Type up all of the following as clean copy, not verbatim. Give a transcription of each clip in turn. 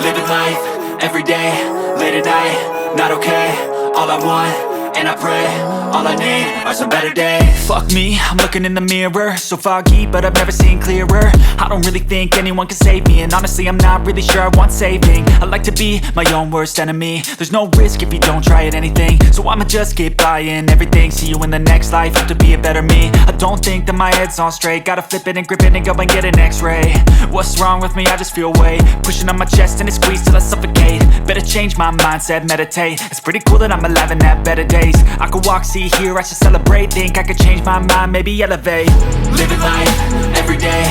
Living life, everyday, late at night, not okay. All I want, and I pray, all I need are some better days. Fuck me, I'm looking in the mirror, so foggy, but I've never seen clearer. I don't really think anyone can save me, and honestly I'm not really sure I want saving. I like to be my own worst enemy. There's no risk if you don't try at anything, so I'ma just keep buying everything. See you in the next life, have to be a better me. I don't think that my head's on straight, gotta flip it and grip it and go and get an x-ray. What's wrong with me? I just feel weight pushing on my chest and it squeezes till I suffocate. Better change my mindset, meditate. It's pretty cool that I'm alive and have better days. I could walk, see, hear, I should celebrate. Think I could change my mind, maybe elevate. Living life, everyday,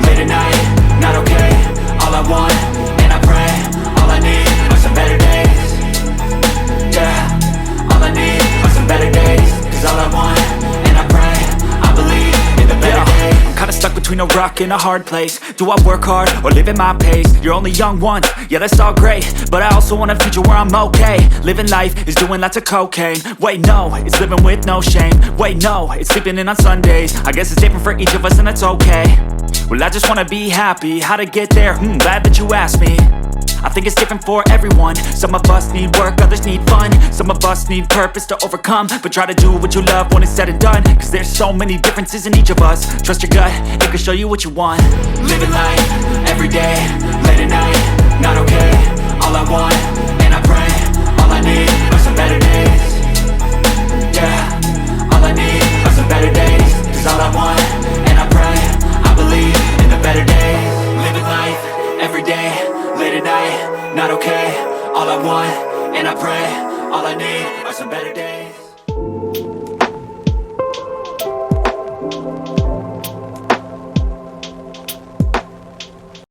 late at night, not okay. All I want, and I pray, all I need are some better days. Yeah, all I need are some better days. Cause all I want, and I pray, I believe in the better days. I'm kinda stuck between a rock and a hard place. Do I work hard or live at my pace? You're only young once, yeah that's all great, but I also want a future where I'm okay. Living life is doing lots of cocaine. Wait no, it's living with no shame. Wait no, it's sleeping in on Sundays. I guess it's different for each of us and that's okay. Well I just wanna be happy, how to get there? Glad that you asked me. I think it's different for everyone. Some of us need work, others need fun. Some of us need purpose to overcome. But try to do what you love when it's said and done. Cause there's so many differences in each of us. Trust your gut, it can show you what you want. Living life, everyday, late at night, not okay. All I want, and I pray, all I need are some better days. Yeah, all I need are some better days. Cause all I want, and I pray, I believe in the better days. Living life, everyday, late at night, not okay. All I want, and I pray, all I need are some better days.